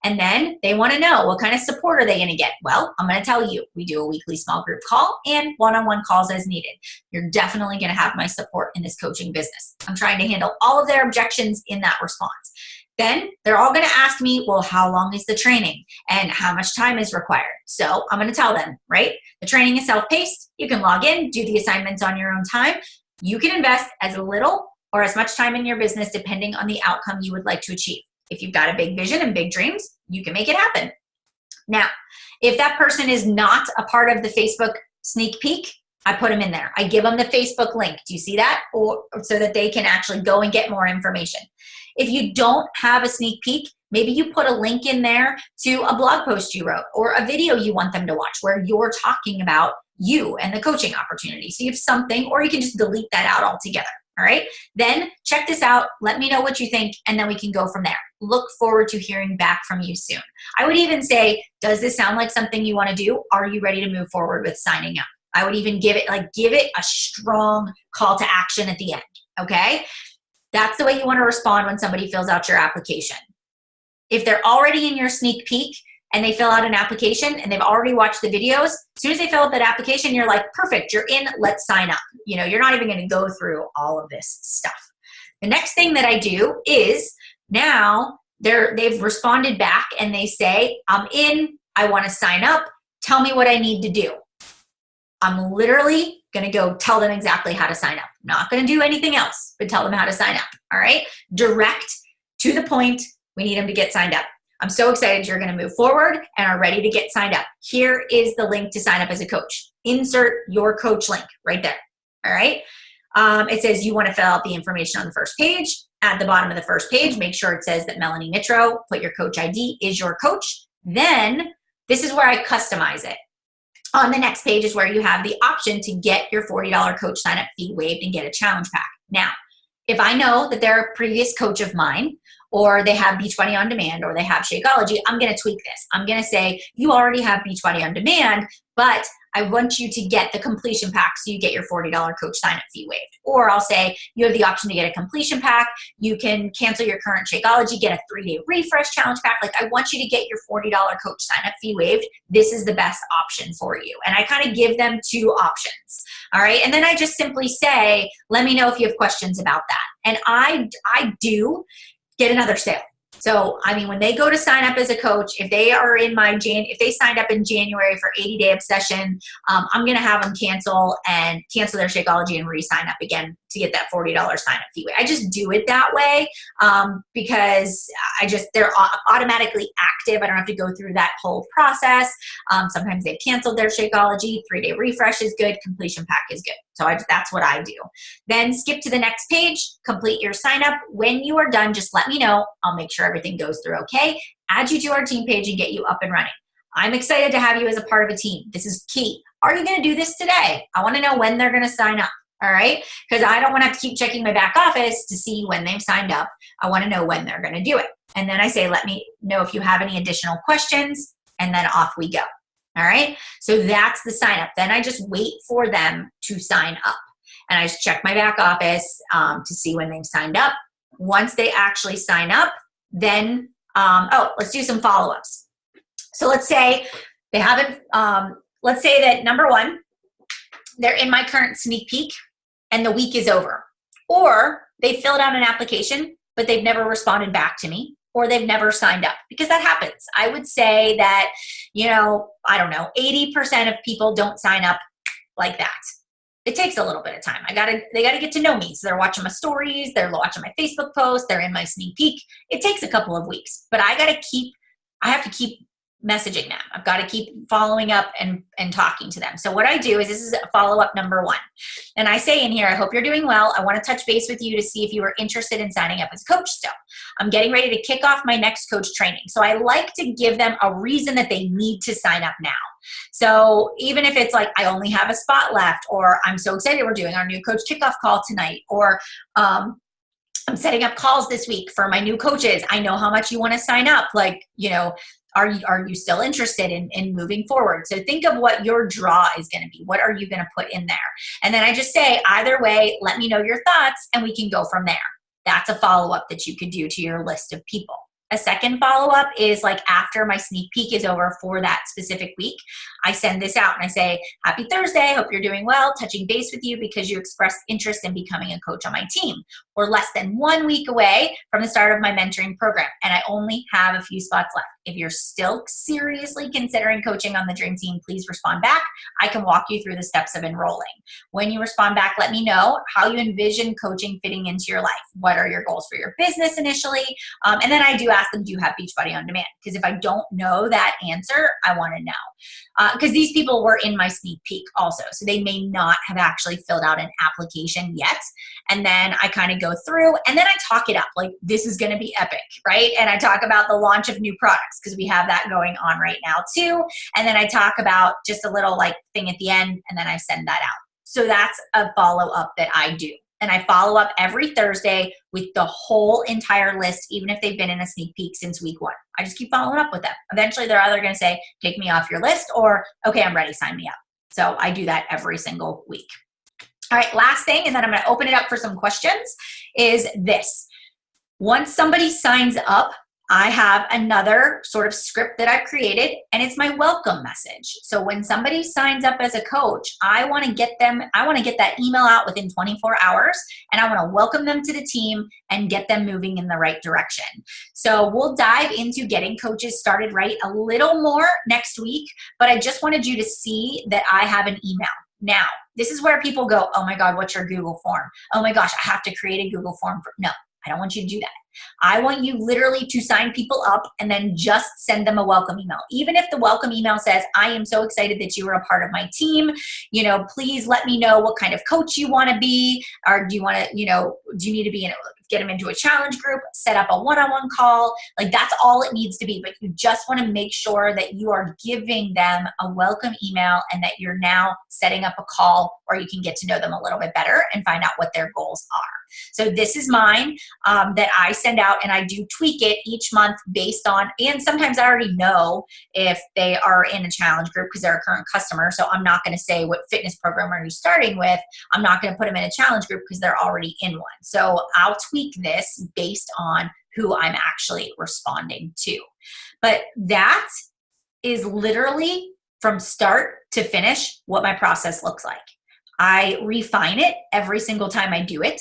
And then they want to know, what kind of support are they going to get? Well, I'm going to tell you, we do a weekly small group call and one-on-one calls as needed. You're definitely going to have my support in this coaching business. I'm trying to handle all of their objections in that response. Then they're all going to ask me, well, how long is the training and how much time is required? So I'm going to tell them, right? The training is self-paced. You can log in, do the assignments on your own time. You can invest as little or as much time in your business depending on the outcome you would like to achieve. If you've got a big vision and big dreams, you can make it happen. Now, if that person is not a part of the Facebook sneak peek, I put them in there. I give them the Facebook link. Do you see that? Or so that they can actually go and get more information. If you don't have a sneak peek, maybe you put a link in there to a blog post you wrote or a video you want them to watch where you're talking about you and the coaching opportunity. So you have something, or you can just delete that out altogether. All right. Then check this out. Let me know what you think, and then we can go from there. Look forward to hearing back from you soon. I would even say, does this sound like something you want to do? Are you ready to move forward with signing up? I would even give it a strong call to action at the end. Okay. That's the way you want to respond when somebody fills out your application. If they're already in your sneak peek and they fill out an application and they've already watched the videos, as soon as they fill out that application, you're like, perfect, you're in, let's sign up. You're not even going to go through all of this stuff. The next thing that I do is now they've responded back and they say, I'm in, I want to sign up, tell me what I need to do. I'm literally going to go tell them exactly how to sign up. Not going to do anything else, but tell them how to sign up. All right. Direct to the point. We need them to get signed up. I'm so excited you're going to move forward and are ready to get signed up. Here is the link to sign up as a coach. Insert your coach link right there. All right. It says you want to fill out the information on the first page. At the bottom of the first page, make sure it says that Melanie Mitro, put your coach ID, is your coach. Then this is where I customize it. On the next page is where you have the option to get your $40 coach sign-up fee waived and get a challenge pack. Now, if I know that they're a previous coach of mine, or they have Beachbody On Demand, or they have Shakeology, I'm going to tweak this. I'm going to say, you already have Beachbody On Demand, but I want you to get the completion pack so you get your $40 coach sign-up fee waived. Or I'll say, you have the option to get a completion pack. You can cancel your current Shakeology, get a 3-day refresh challenge pack. I want you to get your $40 coach sign-up fee waived. This is the best option for you. And I kind of give them 2 options. All right. And then I just simply say, let me know if you have questions about that. And I do get another sale. So, when they go to sign up as a coach, if they are in if they signed up in January for 80-day obsession, I'm going to have them cancel their Shakeology and re-sign up again to get that $40 sign-up fee. I just do it that way because they're automatically active. I don't have to go through that whole process. Sometimes they've canceled their Shakeology. 3-day refresh is good. Completion pack is good. So that's what I do. Then skip to the next page, complete your sign up. When you are done, just let me know. I'll make sure everything goes through okay. Add you to our team page and get you up and running. I'm excited to have you as a part of a team. This is key. Are you going to do this today? I want to know when they're going to sign up. All right. Because I don't want to have to keep checking my back office to see when they've signed up. I want to know when they're going to do it. And then I say, let me know if you have any additional questions, and then off we go. All right. So that's the sign up. Then I just wait for them to sign up. and I just check my back office to see when they've signed up. Once they actually sign up, then, let's do some follow-ups. So let's say they haven't, let's say that number one, they're in my current sneak peek and the week is over. Or they filled out an application, but they've never responded back to me, or they've never signed up, because that happens. I would say that, I don't know, 80% of people don't sign up like that. It takes a little bit of time. They gotta get to know me. So they're watching my stories, they're watching my Facebook posts, they're in my sneak peek. It takes a couple of weeks, but I have to keep messaging them. I've got to keep following up and talking to them. So what I do is, this is follow-up number one. And I say in here, I hope you're doing well. I want to touch base with you to see if you are interested in signing up as a coach still. I'm getting ready to kick off my next coach training. So I like to give them a reason that they need to sign up now. So even if it's like, I only have a spot left, or I'm so excited we're doing our new coach kickoff call tonight, or I'm setting up calls this week for my new coaches. I know how much you want to sign up. Like, are you still interested in moving forward? So think of what your draw is going to be. What are you going to put in there? And then I just say, either way, let me know your thoughts and we can go from there. That's a follow-up that you could do to your list of people. A second follow-up is like after my sneak peek is over for that specific week, I send this out and I say, happy Thursday, hope you're doing well, touching base with you because you expressed interest in becoming a coach on my team. We're less than 1 week away from the start of my mentoring program, and I only have a few spots left. If you're still seriously considering coaching on the Dream Team, please respond back. I can walk you through the steps of enrolling. When you respond back, let me know how you envision coaching fitting into your life. What are your goals for your business initially? And then I do ask them, do you have Beachbody on demand? Because if I don't know that answer, I want to know. Because these people were in my sneak peek also. So they may not have actually filled out an application yet. And then I kind of go through and then I talk it up like this is going to be epic, right? And I talk about the launch of new products because we have that going on right now too. And then I talk about just a little like thing at the end and then I send that out. So that's a follow-up that I do. And I follow up every Thursday with the whole entire list, even if they've been in a sneak peek since week 1. I just keep following up with them. Eventually, they're either going to say, take me off your list, or, okay, I'm ready, sign me up. So I do that every single week. All right, last thing, and then I'm going to open it up for some questions, is this. Once somebody signs up, I have another sort of script that I've created, and it's my welcome message. So when somebody signs up as a coach, I want to get that email out within 24 hours, and I want to welcome them to the team and get them moving in the right direction. So we'll dive into getting coaches started right a little more next week, but I just wanted you to see that I have an email. Now, this is where people go, oh my God, what's your Google form? Oh my gosh, I have to create a Google form. No, I don't want you to do that. I want you literally to sign people up and then just send them a welcome email. Even if the welcome email says, I am so excited that you are a part of my team. Please let me know what kind of coach you want to be, or do you want to, do you need to be get them into a challenge group, set up a one-on-one call. Like that's all it needs to be. But you just want to make sure that you are giving them a welcome email and that you're now setting up a call where you can get to know them a little bit better and find out what their goals are. So this is mine that I send out, and I do tweak it each month based on, and sometimes I already know if they are in a challenge group because they're a current customer. So I'm not going to say what fitness program are you starting with. I'm not going to put them in a challenge group because they're already in one. So I'll tweak this based on who I'm actually responding to. But that is literally from start to finish what my process looks like. I refine it every single time I do it.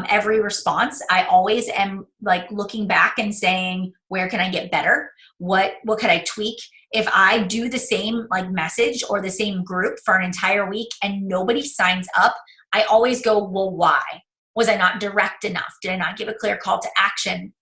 Every response, I always am like looking back and saying, where can I get better? What could I tweak? If I do the same like message or the same group for an entire week and nobody signs up, I always go, well, why? Was I not direct enough? Did I not give a clear call to action?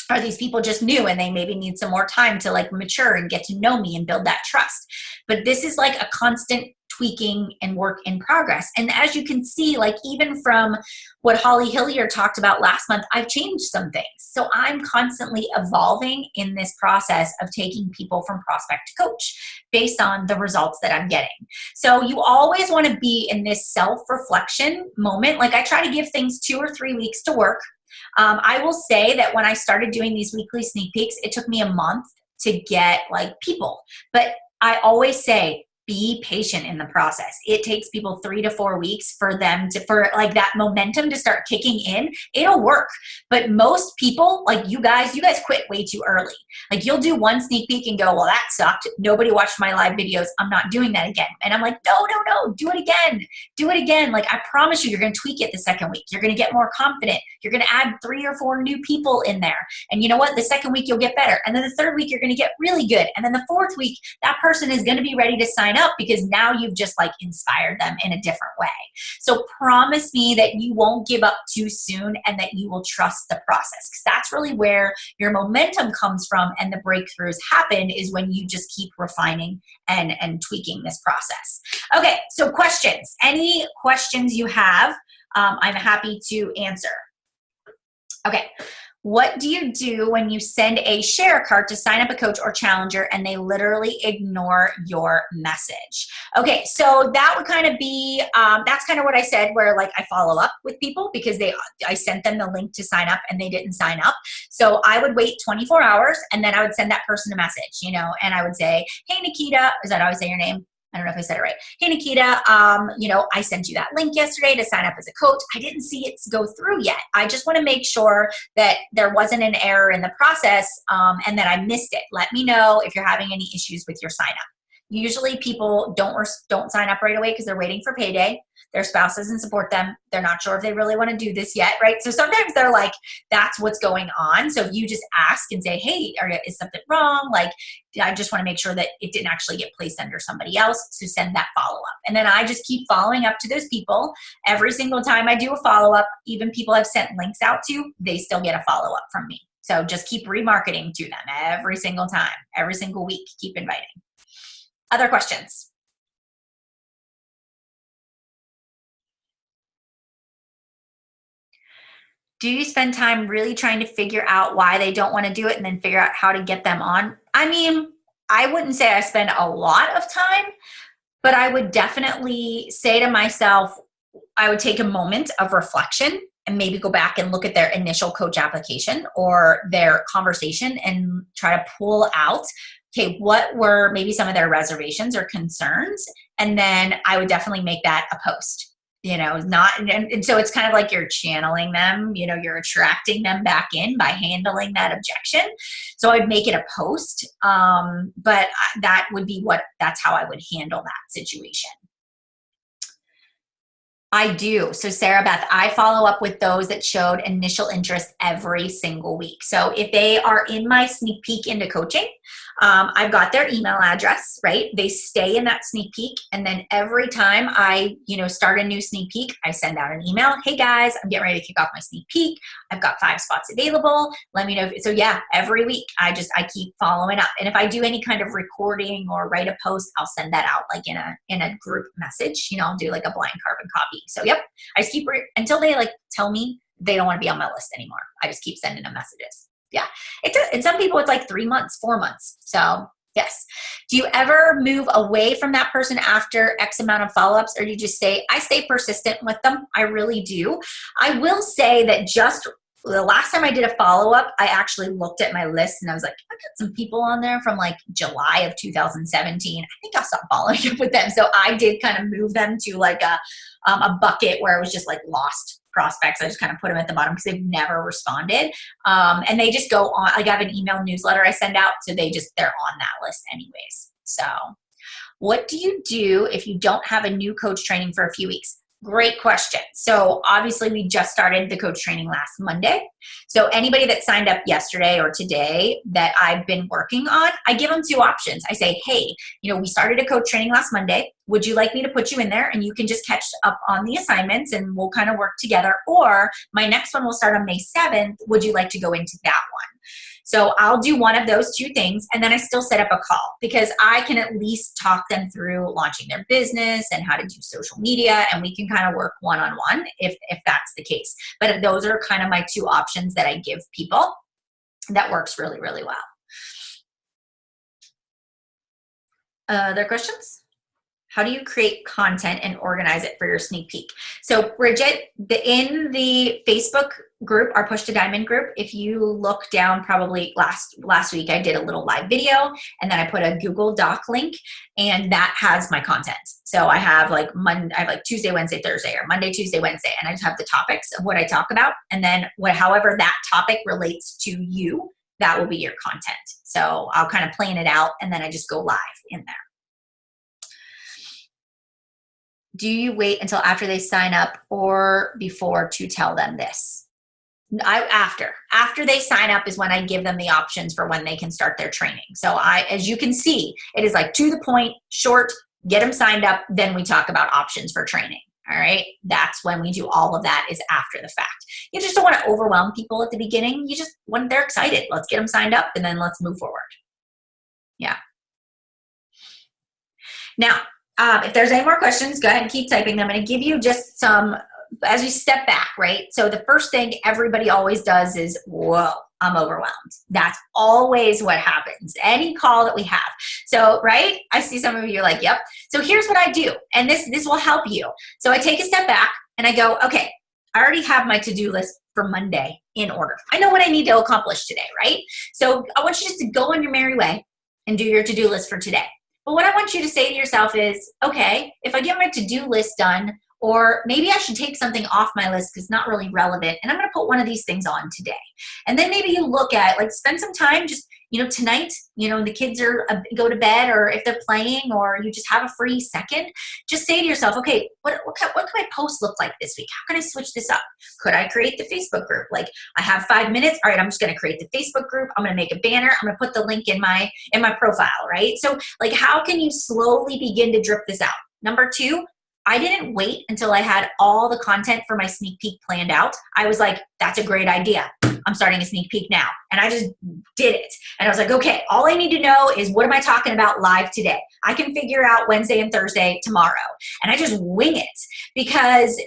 Are these people just new and they maybe need some more time to like mature and get to know me and build that trust? But this is like a constant tweaking and work in progress. And as you can see, like even from what Holly Hillier talked about last month, I've changed some things. So I'm constantly evolving in this process of taking people from prospect to coach based on the results that I'm getting. So you always want to be in this self-reflection moment. Like I try to give things 2 or 3 weeks to work. I will say that when I started doing these weekly sneak peeks, it took me a month to get like people. But I always say, be patient in the process. It takes people 3 to 4 weeks for them to, for like that momentum to start kicking in. It'll work. But most people, like you guys quit way too early. Like you'll do one sneak peek and go, well, that sucked. Nobody watched my live videos. I'm not doing that again. And I'm like, no, do it again. Do it again. Like I promise you, you're going to tweak it the second week. You're going to get more confident. You're going to add 3 or 4 new people in there. And you know what? The second week you'll get better. And then the third week, you're going to get really good. And then the fourth week, that person is going to be ready to sign up because now you've just like inspired them in a different way. So promise me that you won't give up too soon and that you will trust the process, because that's really where your momentum comes from and the breakthroughs happen, is when you just keep refining and tweaking this process. Okay, so questions. Any questions you have, I'm happy to answer. Okay. What do you do when you send a share card to sign up a coach or challenger and they literally ignore your message? Okay, so that would kind of be, that's kind of what I said, where like I follow up with people because I sent them the link to sign up and they didn't sign up. So I would wait 24 hours and then I would send that person a message, you know, and I would say, hey, Nikita, is that how I say your name? I don't know if I said it right. Hey, Nikita, you know, I sent you that link yesterday to sign up as a coach. I didn't see it go through yet. I just want to make sure that there wasn't an error in the process and that I missed it. Let me know if you're having any issues with your sign up. Usually people don't sign up right away because they're waiting for payday. Their spouse doesn't support them. They're not sure if they really want to do this yet, right? So sometimes they're like, that's what's going on. So if you just ask and say, hey, is something wrong? Like, I just want to make sure that it didn't actually get placed under somebody else. So send that follow-up. And then I just keep following up to those people. Every single time I do a follow-up, even people I've sent links out to, they still get a follow-up from me. So just keep remarketing to them every single time, every single week. Keep inviting. Other questions? Do you spend time really trying to figure out why they don't want to do it and then figure out how to get them on? I mean, I wouldn't say I spend a lot of time, but I would definitely say to myself, I would take a moment of reflection and maybe go back and look at their initial coach application or their conversation and try to pull out, okay, what were maybe some of their reservations or concerns? And then I would definitely make that a post. You know, and so it's kind of like you're channeling them, you know, you're attracting them back in by handling that objection. So I'd make it a post, but that would be that's how I would handle that situation. I do. So Sarah Beth, I follow up with those that showed initial interest every single week. So if they are in my sneak peek into coaching, I've got their email address, right? They stay in that sneak peek. And then every time I, start a new sneak peek, I send out an email. Hey guys, I'm getting ready to kick off my sneak peek. I've got 5 spots available. Let me know. So yeah, every week I keep following up. And if I do any kind of recording or write a post, I'll send that out like in a group message. I'll do like a blind carbon copy. So yep, I just keep until they tell me they don't want to be on my list anymore. I just keep sending them messages. Yeah. And some people it's like 3 months, 4 months. So yes. Do you ever move away from that person after X amount of follow-ups, or do you just say, I stay persistent with them? I really do. I will say that just the last time I did a follow-up, I actually looked at my list and I was like, I got some people on there from like July of 2017. I think I'll stop following up with them. So I did kind of move them to like a bucket where it was just like lost prospects. I just kind of put them at the bottom because they've never responded. And they just go on, I have an email newsletter I send out. So they're on that list anyways. So what do you do if you don't have a new coach training for a few weeks? Great question. So obviously we just started the coach training last Monday. So anybody that signed up yesterday or today that I've been working on, I give them 2 options. I say, hey, we started a coach training last Monday. Would you like me to put you in there and you can just catch up on the assignments and we'll kind of work together? Or my next one will start on May 7th. Would you like to go into that one? So I'll do one of those 2 things, and then I still set up a call because I can at least talk them through launching their business and how to do social media, and we can kind of work one-on-one if that's the case. But those are kind of my 2 options that I give people. That works really, really well. Other questions? How do you create content and organize it for your sneak peek? So Bridget, in the Facebook group, our Push to Diamond group, if you look down probably last week, I did a little live video and then I put a Google Doc link and that has my content. So I have like Tuesday, Wednesday, Thursday, or Monday, Tuesday, Wednesday, and I just have the topics of what I talk about. And then however that topic relates to you, that will be your content. So I'll kind of plan it out and then I just go live in there. Do you wait until after they sign up or before to tell them this? After they sign up is when I give them the options for when they can start their training. So as you can see, it is like to the point, short, get them signed up, then we talk about options for training. All right. That's when we do all of that, is after the fact. You just don't want to overwhelm people at the beginning. You just, when they're excited, let's get them signed up and then let's move forward. Yeah. Now, if there's any more questions, go ahead and keep typing them. I'm going to give you just some, as we step back, right? So the first thing everybody always does is, whoa, I'm overwhelmed. That's always what happens. Any call that we have. So, right? I see some of you are like, yep. So here's what I do. And this will help you. So I take a step back and I go, okay, I already have my to-do list for Monday in order. I know what I need to accomplish today, right? So I want you just to go on your merry way and do your to-do list for today. But what I want you to say to yourself is, okay, if I get my to-do list done, or maybe I should take something off my list because it's not really relevant, and I'm going to put one of these things on today. And then maybe you look at, like, spend some time just, tonight, the kids are go to bed, or if they're playing, or you just have a free second, just say to yourself, okay, what can my post look like this week? How can I switch this up? Could I create the Facebook group? Like, I have 5 minutes. All right, I'm just going to create the Facebook group. I'm going to make a banner. I'm going to put the link in my profile, right? So, like, how can you slowly begin to drip this out? Number 2, I didn't wait until I had all the content for my sneak peek planned out. I was like, that's a great idea. I'm starting a sneak peek now. And I just did it. And I was like, okay, all I need to know is, what am I talking about live today? I can figure out Wednesday and Thursday tomorrow. And I just wing it, because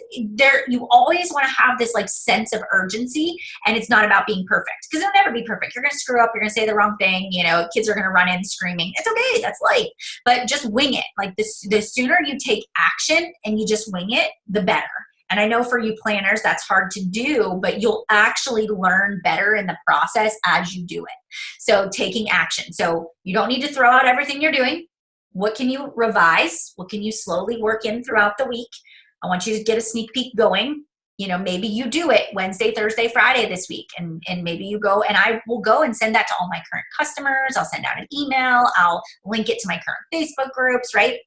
you always want to have this like sense of urgency, and it's not about being perfect, because it'll never be perfect. You're going to screw up. You're going to say the wrong thing. Kids are going to run in screaming. It's okay. That's life. But just wing it. Like the sooner you take action and you just wing it, the better. And I know for you planners, that's hard to do, but you'll actually learn better in the process as you do it. So taking action. So you don't need to throw out everything you're doing. What can you revise? What can you slowly work in throughout the week? I want you to get a sneak peek going. Maybe you do it Wednesday, Thursday, Friday this week. And maybe you go, and I will go and send that to all my current customers. I'll send out an email. I'll link it to my current Facebook groups, right?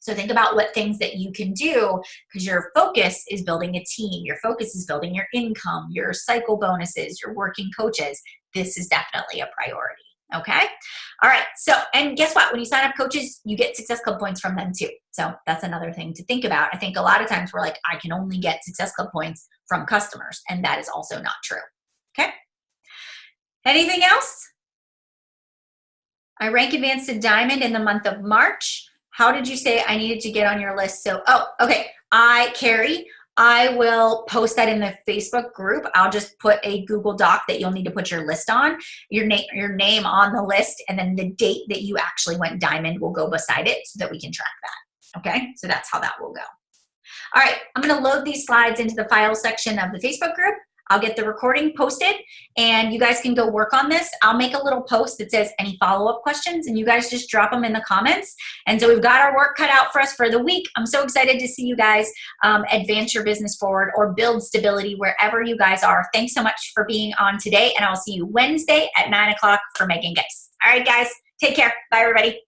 So think about what things that you can do, because your focus is building a team. Your focus is building your income, your cycle bonuses, your working coaches. This is definitely a priority. Okay. All right. So, and guess what? When you sign up coaches, you get Success Club points from them too. So that's another thing to think about. I think a lot of times we're like, I can only get Success Club points from customers. And that is also not true. Okay. Anything else? I rank advanced to diamond in the month of March. How did you say I needed to get on your list? So, okay. Carrie, I will post that in the Facebook group. I'll just put a Google Doc that you'll need to put your list on, your name on the list, and then the date that you actually went diamond will go beside it so that we can track that. Okay, so that's how that will go. All right, I'm going to load these slides into the file section of the Facebook group. I'll get the recording posted, and you guys can go work on this. I'll make a little post that says any follow-up questions, and you guys just drop them in the comments. And so we've got our work cut out for us for the week. I'm so excited to see you guys advance your business forward or build stability wherever you guys are. Thanks so much for being on today, and I'll see you Wednesday at 9 o'clock for Megan Geis. All right, guys, take care. Bye, everybody.